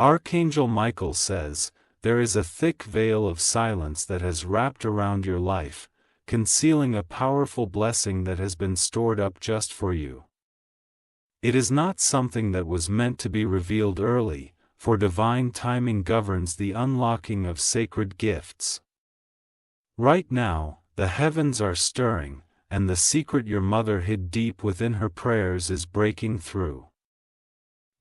Archangel Michael says, there is a thick veil of silence that has wrapped around your life, concealing a powerful blessing that has been stored up just for you. It is not something that was meant to be revealed early, for divine timing governs the unlocking of sacred gifts. Right now, the heavens are stirring, and the secret your mother hid deep within her prayers is breaking through.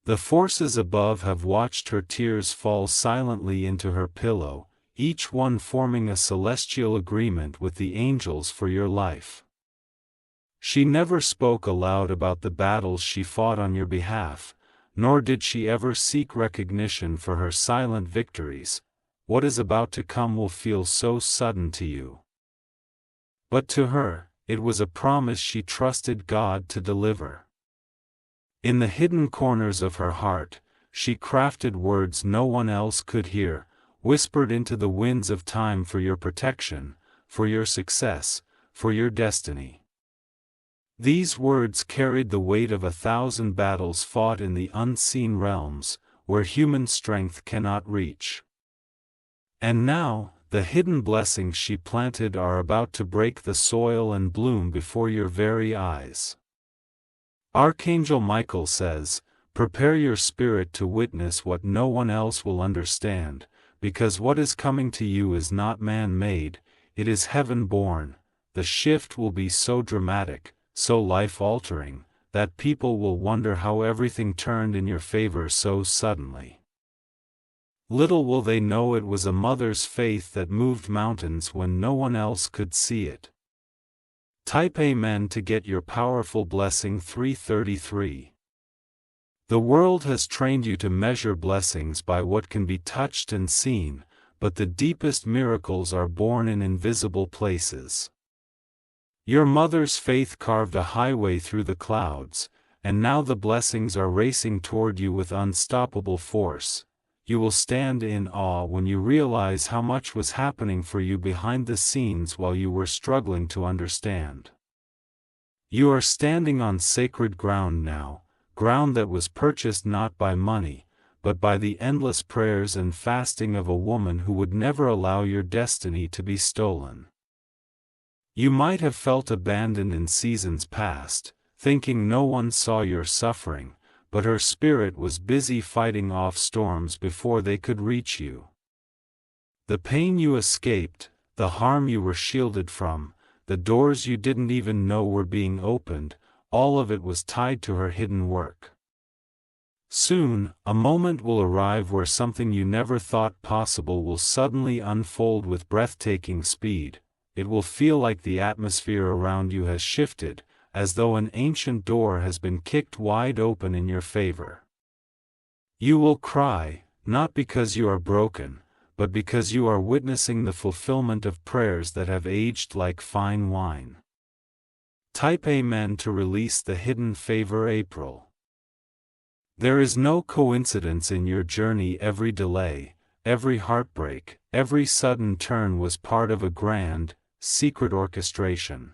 The forces above have watched her tears fall silently into her pillow, each one forming a celestial agreement with the angels for your life. She never spoke aloud about the battles she fought on your behalf, nor did she ever seek recognition for her silent victories. What is about to come will feel so sudden to you. But to her, it was a promise she trusted God to deliver. In the hidden corners of her heart, she crafted words no one else could hear, whispered into the winds of time for your protection, for your success, for your destiny. These words carried the weight of 1,000 battles fought in the unseen realms, where human strength cannot reach. And now, the hidden blessings she planted are about to break the soil and bloom before your very eyes. Archangel Michael says, prepare your spirit to witness what no one else will understand, because what is coming to you is not man-made, it is heaven-born. The shift will be so dramatic, so life-altering, that people will wonder how everything turned in your favor so suddenly. Little will they know it was a mother's faith that moved mountains when no one else could see it. Type Amen to get your powerful blessing 333. The world has trained you to measure blessings by what can be touched and seen, but the deepest miracles are born in invisible places. Your mother's faith carved a highway through the clouds, and now the blessings are racing toward you with unstoppable force. You will stand in awe when you realize how much was happening for you behind the scenes while you were struggling to understand. You are standing on sacred ground now, ground that was purchased not by money, but by the endless prayers and fasting of a woman who would never allow your destiny to be stolen. You might have felt abandoned in seasons past, thinking no one saw your suffering, but her spirit was busy fighting off storms before they could reach you. The pain you escaped, the harm you were shielded from, the doors you didn't even know were being opened, all of it was tied to her hidden work. Soon, a moment will arrive where something you never thought possible will suddenly unfold with breathtaking speed. It will feel like the atmosphere around you has shifted, as though an ancient door has been kicked wide open in your favor. You will cry, not because you are broken, but because you are witnessing the fulfillment of prayers that have aged like fine wine. Type Amen to release the hidden favor April. There is no coincidence in your journey. Every delay, every heartbreak, every sudden turn was part of a grand, secret orchestration.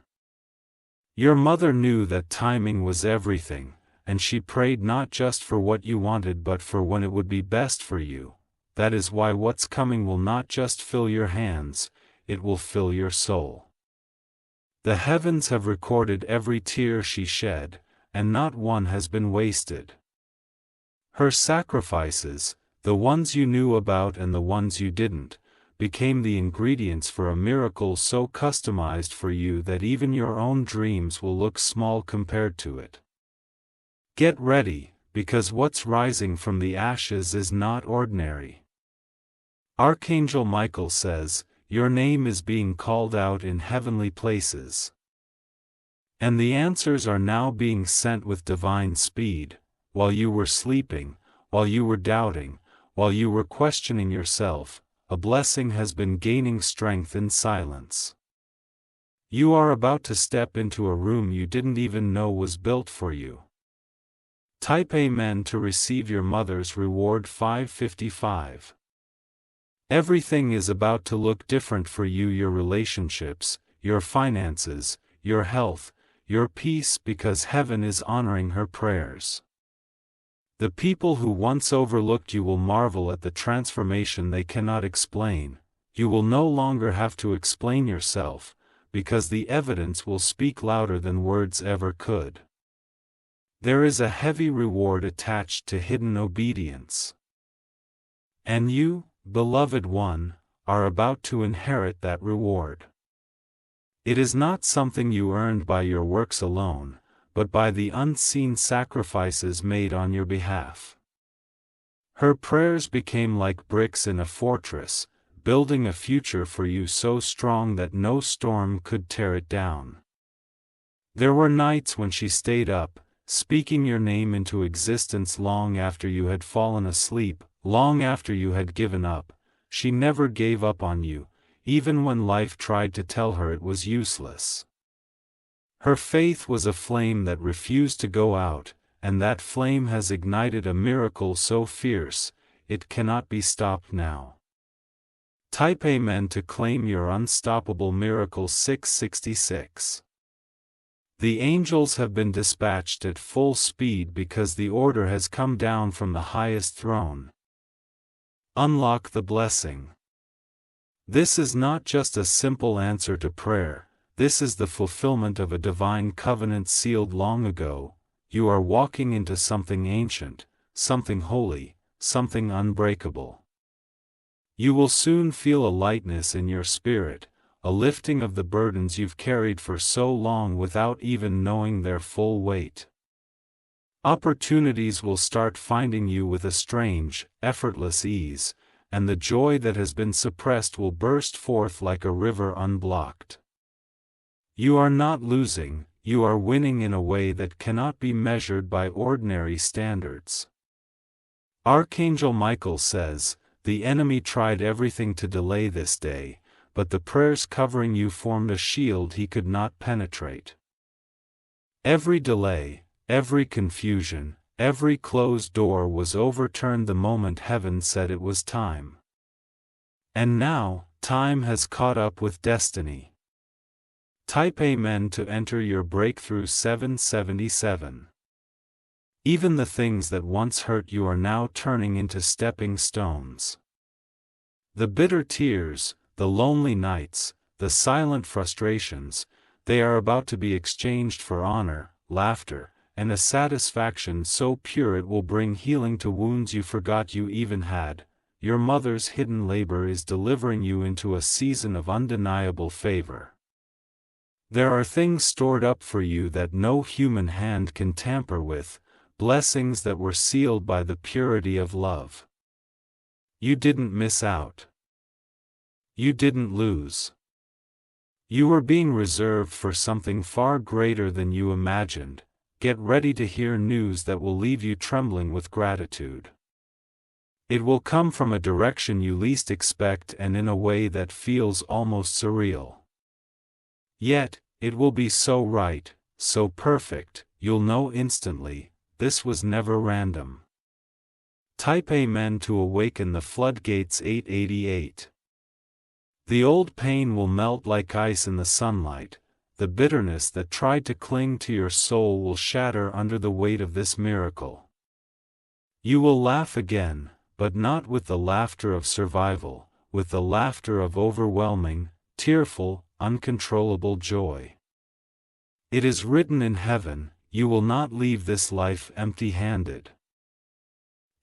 Your mother knew that timing was everything, and she prayed not just for what you wanted but for when it would be best for you. That is why what's coming will not just fill your hands, it will fill your soul. The heavens have recorded every tear she shed, and not one has been wasted. Her sacrifices, the ones you knew about and the ones you didn't, became the ingredients for a miracle so customized for you that even your own dreams will look small compared to it. Get ready, because what's rising from the ashes is not ordinary. Archangel Michael says, your name is being called out in heavenly places. And the answers are now being sent with divine speed. While you were sleeping, while you were doubting, while you were questioning yourself, a blessing has been gaining strength in silence. You are about to step into a room you didn't even know was built for you. Type Amen to receive your mother's reward 555. Everything is about to look different for you: your relationships, your finances, your health, your peace, because heaven is honoring her prayers. The people who once overlooked you will marvel at the transformation they cannot explain. You will no longer have to explain yourself, because the evidence will speak louder than words ever could. There is a heavy reward attached to hidden obedience. And you, beloved one, are about to inherit that reward. It is not something you earned by your works alone, but by the unseen sacrifices made on your behalf. Her prayers became like bricks in a fortress, building a future for you so strong that no storm could tear it down. There were nights when she stayed up, speaking your name into existence long after you had fallen asleep, long after you had given up. She never gave up on you, even when life tried to tell her it was useless. Her faith was a flame that refused to go out, and that flame has ignited a miracle so fierce, it cannot be stopped now. Type Amen to claim your unstoppable miracle. 666. The angels have been dispatched at full speed because the order has come down from the highest throne. Unlock the blessing. This is not just a simple answer to prayer, this is the fulfillment of a divine covenant sealed long ago. You are walking into something ancient, something holy, something unbreakable. You will soon feel a lightness in your spirit, a lifting of the burdens you've carried for so long without even knowing their full weight. Opportunities will start finding you with a strange, effortless ease, and the joy that has been suppressed will burst forth like a river unblocked. You are not losing, you are winning in a way that cannot be measured by ordinary standards. Archangel Michael says, "The enemy tried everything to delay this day, but the prayers covering you formed a shield he could not penetrate." Every delay, every confusion, every closed door was overturned the moment heaven said it was time. And now, time has caught up with destiny. Type Amen to enter your breakthrough. 777. Even the things that once hurt you are now turning into stepping stones. The bitter tears, the lonely nights, the silent frustrations, they are about to be exchanged for honor, laughter, and a satisfaction so pure it will bring healing to wounds you forgot you even had. Your mother's hidden labor is delivering you into a season of undeniable favor. There are things stored up for you that no human hand can tamper with, blessings that were sealed by the purity of love. You didn't miss out. You didn't lose. You were being reserved for something far greater than you imagined. Get ready to hear news that will leave you trembling with gratitude. It will come from a direction you least expect and in a way that feels almost surreal. Yet, it will be so right, so perfect, you'll know instantly, this was never random. Type Amen to awaken the floodgates. 888. The old pain will melt like ice in the sunlight, the bitterness that tried to cling to your soul will shatter under the weight of this miracle. You will laugh again, but not with the laughter of survival, with the laughter of overwhelming, tearful, uncontrollable joy. It is written in heaven, you will not leave this life empty-handed.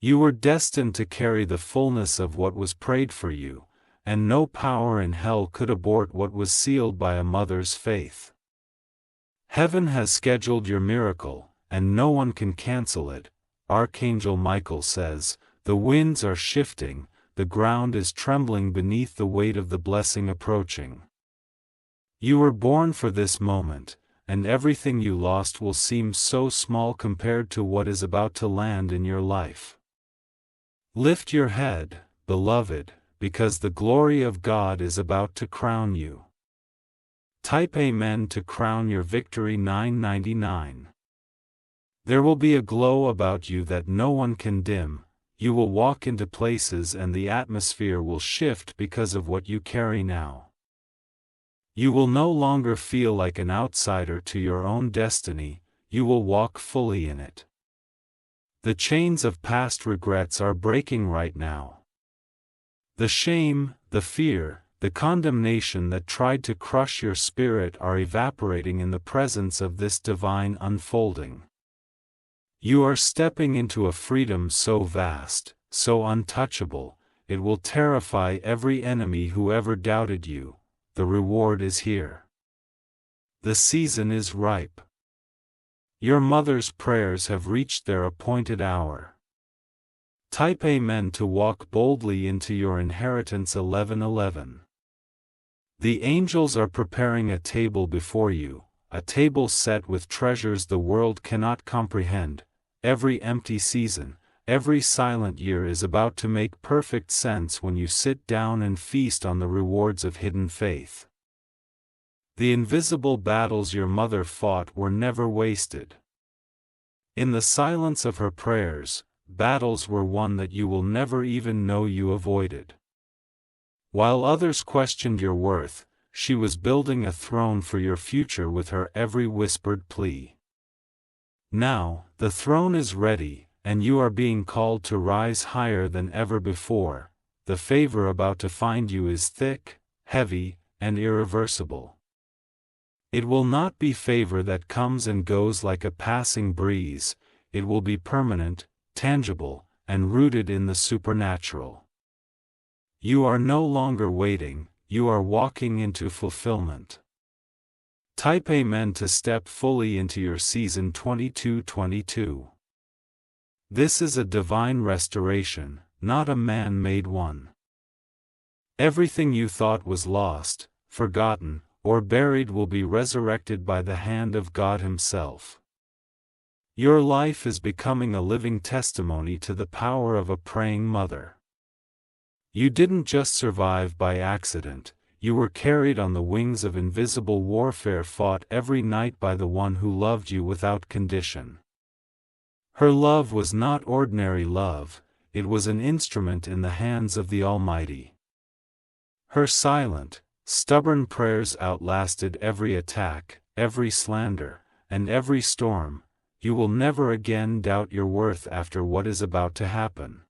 You were destined to carry the fullness of what was prayed for you, and no power in hell could abort what was sealed by a mother's faith. Heaven has scheduled your miracle, and no one can cancel it. Archangel Michael says, the winds are shifting, the ground is trembling beneath the weight of the blessing approaching. You were born for this moment, and everything you lost will seem so small compared to what is about to land in your life. Lift your head, beloved, because the glory of God is about to crown you. Type Amen to crown your victory. 999. There will be a glow about you that no one can dim. You will walk into places and the atmosphere will shift because of what you carry now. You will no longer feel like an outsider to your own destiny, you will walk fully in it. The chains of past regrets are breaking right now. The shame, the fear, the condemnation that tried to crush your spirit are evaporating in the presence of this divine unfolding. You are stepping into a freedom so vast, so untouchable, it will terrify every enemy who ever doubted you. The reward is here. The season is ripe. Your mother's prayers have reached their appointed hour. Type Amen to walk boldly into your inheritance. 11:11. The angels are preparing a table before you, a table set with treasures the world cannot comprehend. Every empty season, every silent year is about to make perfect sense when you sit down and feast on the rewards of hidden faith. The invisible battles your mother fought were never wasted. In the silence of her prayers, battles were won that you will never even know you avoided. While others questioned your worth, she was building a throne for your future with her every whispered plea. Now, the throne is ready, and you are being called to rise higher than ever before. The favor about to find you is thick, heavy, and irreversible. It will not be favor that comes and goes like a passing breeze, it will be permanent, tangible, and rooted in the supernatural. You are no longer waiting, you are walking into fulfillment. Type Amen to step fully into your season 22-22. This is a divine restoration, not a man-made one. Everything you thought was lost, forgotten, or buried will be resurrected by the hand of God Himself. Your life is becoming a living testimony to the power of a praying mother. You didn't just survive by accident, you were carried on the wings of invisible warfare fought every night by the one who loved you without condition. Her love was not ordinary love, it was an instrument in the hands of the Almighty. Her silent, stubborn prayers outlasted every attack, every slander, and every storm. You will never again doubt your worth after what is about to happen.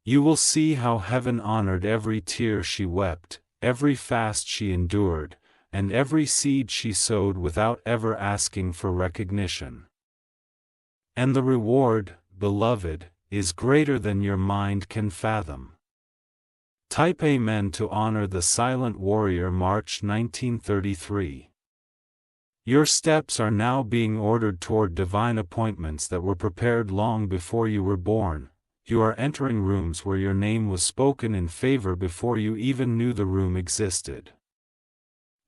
You will see how heaven honored every tear she wept, every fast she endured, and every seed she sowed without ever asking for recognition. And the reward, beloved, is greater than your mind can fathom. Type Amen to honor the silent warrior. March 1933. Your steps are now being ordered toward divine appointments that were prepared long before you were born. You are entering rooms where your name was spoken in favor before you even knew the room existed.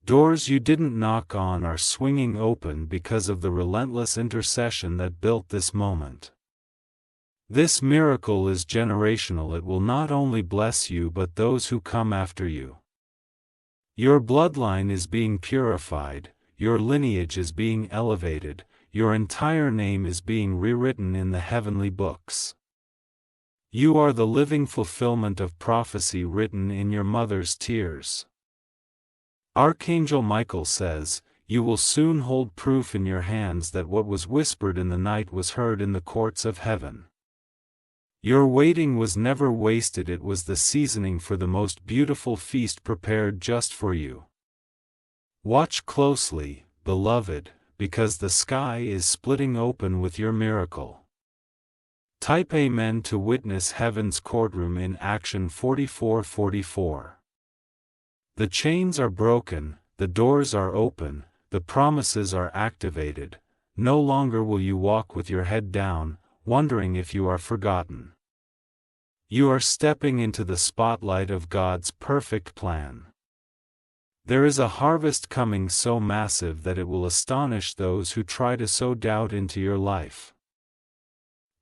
Doors you didn't knock on are swinging open because of the relentless intercession that built this moment. This miracle is generational. It will not only bless you but those who come after you. Your bloodline is being purified, your lineage is being elevated, your entire name is being rewritten in the heavenly books. You are the living fulfillment of prophecy written in your mother's tears. Archangel Michael says, "You will soon hold proof in your hands that what was whispered in the night was heard in the courts of heaven." Your waiting was never wasted. It was the seasoning for the most beautiful feast prepared just for you. Watch closely, beloved, because the sky is splitting open with your miracle. Type Amen to witness heaven's courtroom in action. 44:44. The chains are broken, the doors are open, the promises are activated. No longer will you walk with your head down, wondering if you are forgotten. You are stepping into the spotlight of God's perfect plan. There is a harvest coming so massive that it will astonish those who try to sow doubt into your life.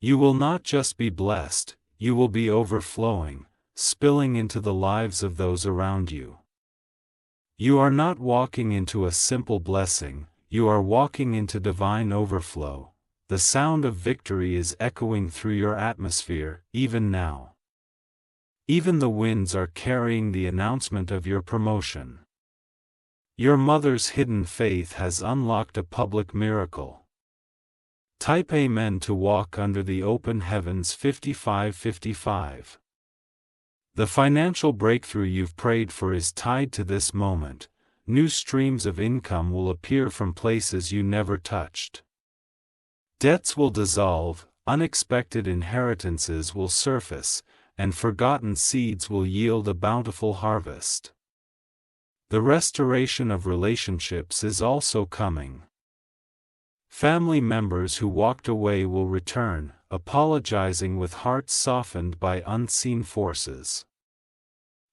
You will not just be blessed, you will be overflowing, spilling into the lives of those around you. You are not walking into a simple blessing, you are walking into divine overflow. The sound of victory is echoing through your atmosphere, even now. Even the winds are carrying the announcement of your promotion. Your mother's hidden faith has unlocked a public miracle. Type Amen to walk under the open heavens. 55:55. The financial breakthrough you've prayed for is tied to this moment. New streams of income will appear from places you never touched. Debts will dissolve, unexpected inheritances will surface, and forgotten seeds will yield a bountiful harvest. The restoration of relationships is also coming. Family members who walked away will return, apologizing with hearts softened by unseen forces.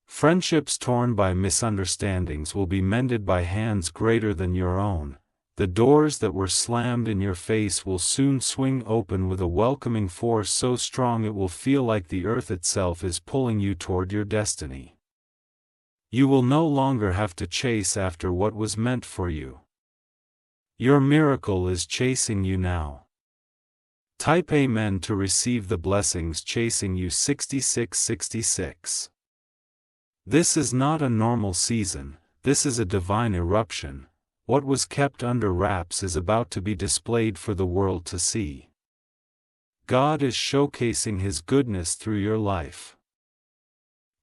Friendships torn by misunderstandings will be mended by hands greater than your own. The doors that were slammed in your face will soon swing open with a welcoming force so strong it will feel like the earth itself is pulling you toward your destiny. You will no longer have to chase after what was meant for you. Your miracle is chasing you now. Type Amen to receive the blessings chasing you. 66:66. This is not a normal season, this is a divine eruption. What was kept under wraps is about to be displayed for the world to see. God is showcasing His goodness through your life.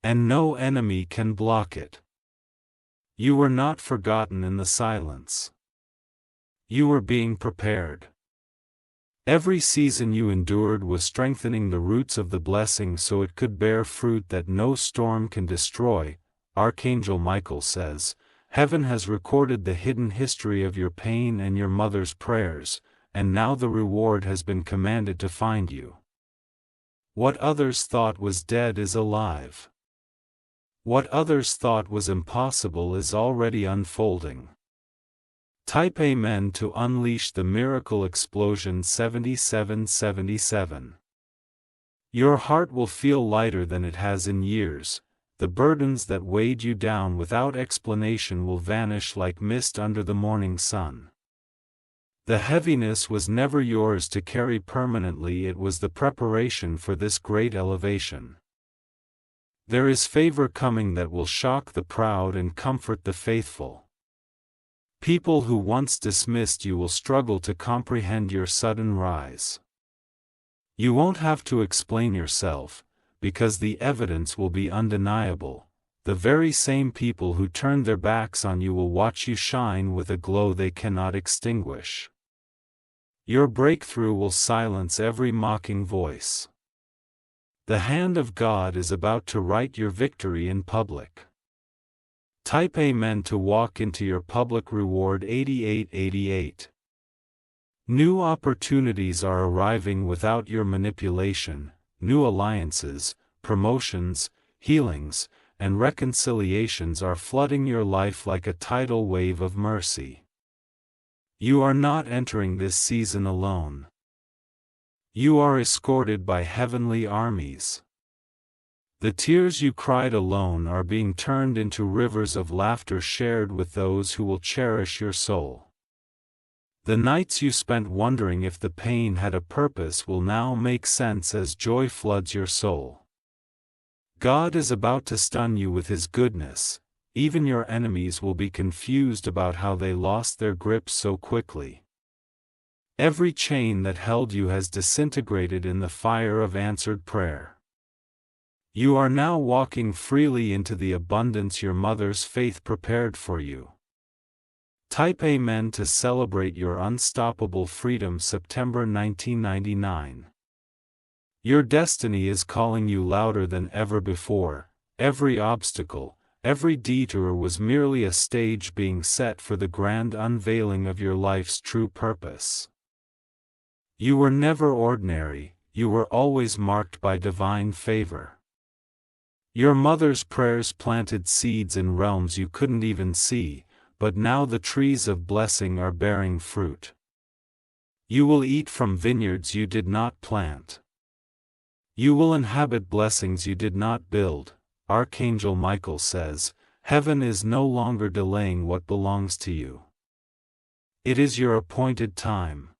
And no enemy can block it. You were not forgotten in the silence. You were being prepared. Every season you endured was strengthening the roots of the blessing so it could bear fruit that no storm can destroy. Archangel Michael says, Heaven has recorded the hidden history of your pain and your mother's prayers, and now the reward has been commanded to find you. What others thought was dead is alive. What others thought was impossible is already unfolding. Type Amen to unleash the miracle explosion. 77:77. Your heart will feel lighter than it has in years. The burdens that weighed you down without explanation will vanish like mist under the morning sun. The heaviness was never yours to carry permanently, it was the preparation for this great elevation. There is favor coming that will shock the proud and comfort the faithful. People who once dismissed you will struggle to comprehend your sudden rise. You won't have to explain yourself, because the evidence will be undeniable. The very same people who turned their backs on you will watch you shine with a glow they cannot extinguish. Your breakthrough will silence every mocking voice. The hand of God is about to write your victory in public. Type Amen to walk into your public reward. 88:88. New opportunities are arriving without your manipulation. New alliances, promotions, healings, and reconciliations are flooding your life like a tidal wave of mercy. You are not entering this season alone. You are escorted by heavenly armies. The tears you cried alone are being turned into rivers of laughter shared with those who will cherish your soul. The nights you spent wondering if the pain had a purpose will now make sense as joy floods your soul. God is about to stun you with His goodness. Even your enemies will be confused about how they lost their grip so quickly. Every chain that held you has disintegrated in the fire of answered prayer. You are now walking freely into the abundance your mother's faith prepared for you. Type Amen to celebrate your unstoppable freedom. September 1999. Your destiny is calling you louder than ever before. Every obstacle, every detour was merely a stage being set for the grand unveiling of your life's true purpose. You were never ordinary, you were always marked by divine favor. Your mother's prayers planted seeds in realms you couldn't even see, but now the trees of blessing are bearing fruit. You will eat from vineyards you did not plant. You will inhabit blessings you did not build. Archangel Michael says, Heaven is no longer delaying what belongs to you. It is your appointed time.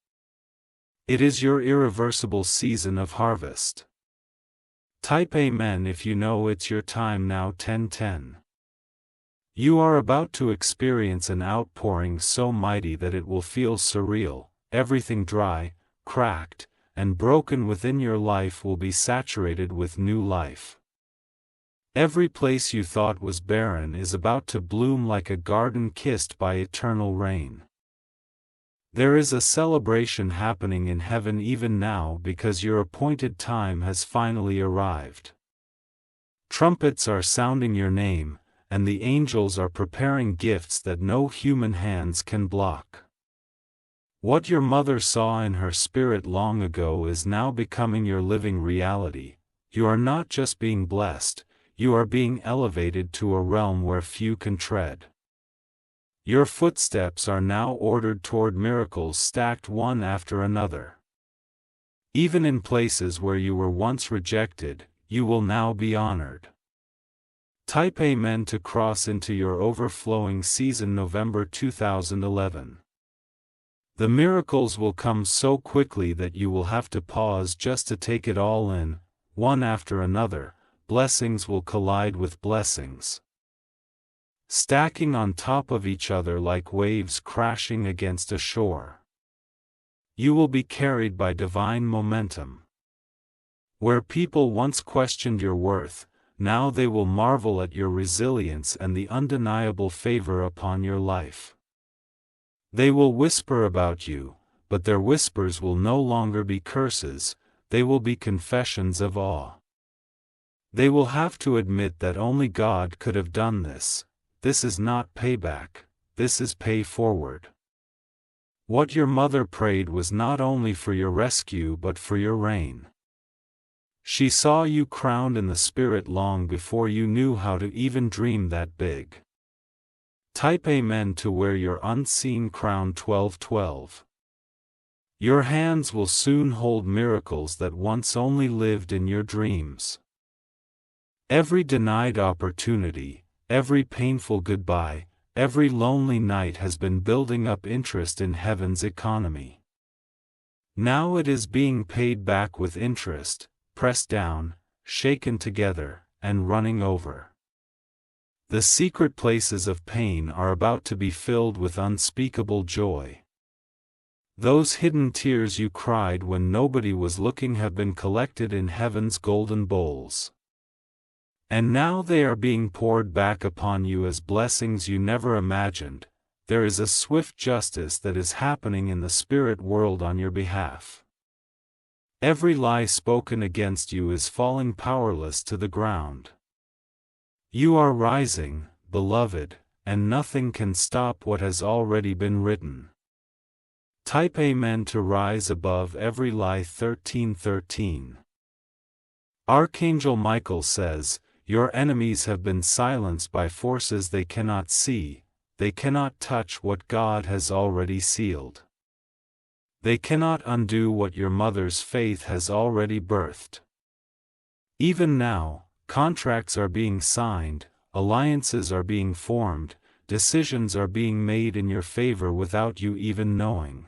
It is your irreversible season of harvest. Type Amen if you know it's your time now. 10:10. You are about to experience an outpouring so mighty that it will feel surreal, everything dry, cracked, and broken within your life will be saturated with new life. Every place you thought was barren is about to bloom like a garden kissed by eternal rain. There is a celebration happening in heaven even now because your appointed time has finally arrived. Trumpets are sounding your name, and the angels are preparing gifts that no human hands can block. What your mother saw in her spirit long ago is now becoming your living reality. You are not just being blessed, you are being elevated to a realm where few can tread. Your footsteps are now ordered toward miracles stacked one after another. Even in places where you were once rejected, you will now be honored. Type Amen to cross into your overflowing season November 2011. The miracles will come so quickly that you will have to pause just to take it all in, one after another. Blessings will collide with blessings, stacking on top of each other like waves crashing against a shore. You will be carried by divine momentum. Where people once questioned your worth, now they will marvel at your resilience and the undeniable favor upon your life. They will whisper about you, but their whispers will no longer be curses, they will be confessions of awe. They will have to admit that only God could have done this. This is not payback, this is pay forward. What your mother prayed was not only for your rescue but for your reign. She saw you crowned in the Spirit long before you knew how to even dream that big. Type Amen to wear your unseen crown 1212. Your hands will soon hold miracles that once only lived in your dreams. Every denied opportunity, every painful goodbye, every lonely night has been building up interest in heaven's economy. Now it is being paid back with interest, pressed down, shaken together, and running over. The secret places of pain are about to be filled with unspeakable joy. Those hidden tears you cried when nobody was looking have been collected in heaven's golden bowls. And now they are being poured back upon you as blessings you never imagined. There is a swift justice that is happening in the spirit world on your behalf. Every lie spoken against you is falling powerless to the ground. You are rising, beloved, and nothing can stop what has already been written. Type Amen to rise above every lie 1313. Archangel Michael says, your enemies have been silenced by forces they cannot see, they cannot touch what God has already sealed. They cannot undo what your mother's faith has already birthed. Even now, contracts are being signed, alliances are being formed, decisions are being made in your favor without you even knowing.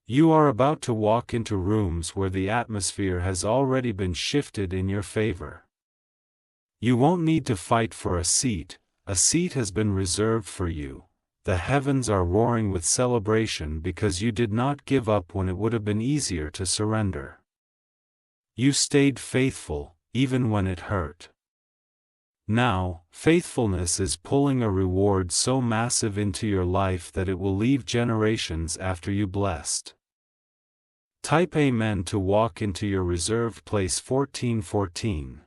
You are about to walk into rooms where the atmosphere has already been shifted in your favor. You won't need to fight for a seat has been reserved for you. The heavens are roaring with celebration because you did not give up when it would have been easier to surrender. You stayed faithful, even when it hurt. Now, faithfulness is pulling a reward so massive into your life that it will leave generations after you blessed. Type Amen to walk into your reserved place 1414.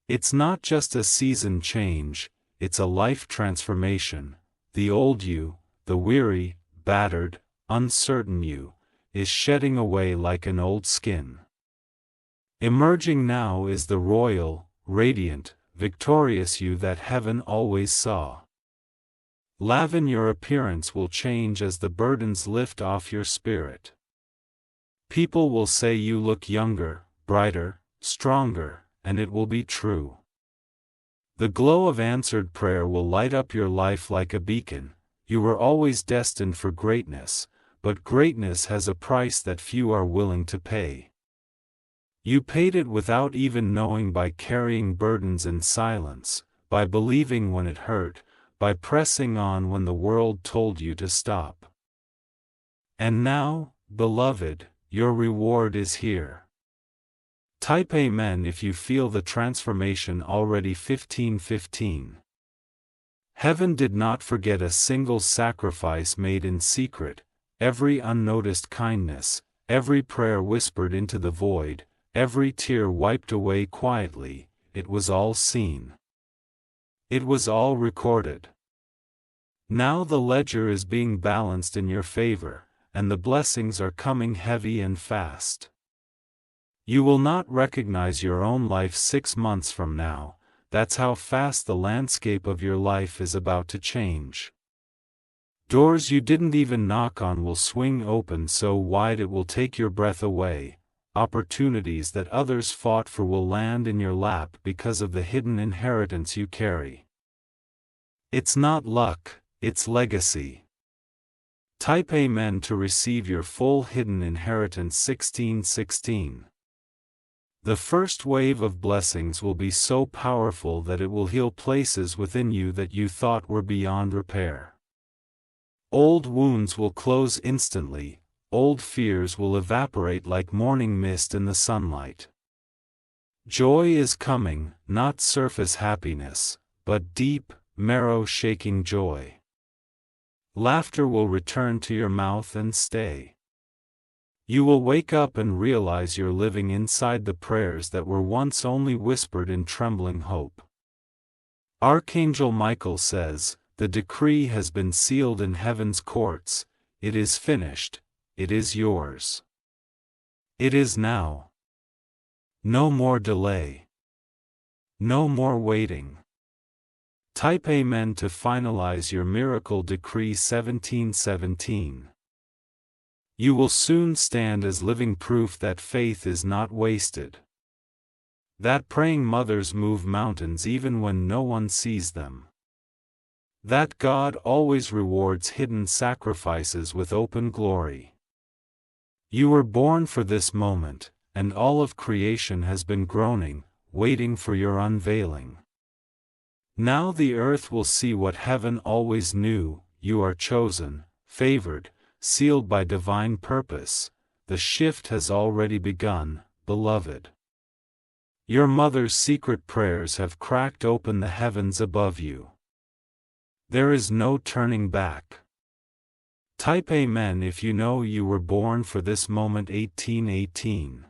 It's not just a season change, it's a life transformation. The old you, the weary, battered, uncertain you, is shedding away like an old skin. Emerging now is the royal, radiant, victorious you that heaven always saw. Lavin, your appearance will change as the burdens lift off your spirit. People will say you look younger, brighter, stronger, and it will be true. The glow of answered prayer will light up your life like a beacon. You were always destined for greatness, but greatness has a price that few are willing to pay. You paid it without even knowing, by carrying burdens in silence, by believing when it hurt, by pressing on when the world told you to stop. And now, Beloved, your reward is here. Type Amen if you feel the transformation already. 15:15. Heaven did not forget a single sacrifice made in secret, every unnoticed kindness, every prayer whispered into the void, every tear wiped away quietly. It was all seen. It was all recorded. Now the ledger is being balanced in your favor, and the blessings are coming heavy and fast. You will not recognize your own life 6 months from now. That's how fast the landscape of your life is about to change. Doors you didn't even knock on will swing open so wide it will take your breath away. Opportunities that others fought for will land in your lap because of the hidden inheritance you carry. It's not luck, it's legacy. Type Amen to receive your full hidden inheritance. 16:16. The first wave of blessings will be so powerful that it will heal places within you that you thought were beyond repair. Old wounds will close instantly, old fears will evaporate like morning mist in the sunlight. Joy is coming, not surface happiness, but deep, marrow-shaking joy. Laughter will return to your mouth and stay. You will wake up and realize you're living inside the prayers that were once only whispered in trembling hope. Archangel Michael says, "The decree has been sealed in heaven's courts, it is finished, it is yours. It is now. No more delay. No more waiting." Type Amen to finalize your miracle decree. 17:17. You will soon stand as living proof that faith is not wasted. That praying mothers move mountains even when no one sees them. That God always rewards hidden sacrifices with open glory. You were born for this moment, and all of creation has been groaning, waiting for your unveiling. Now the earth will see what heaven always knew: you are chosen, favored, sealed by divine purpose. The shift has already begun, beloved. Your mother's secret prayers have cracked open the heavens above you. There is no turning back. Type Amen if you know you were born for this moment. 18:18.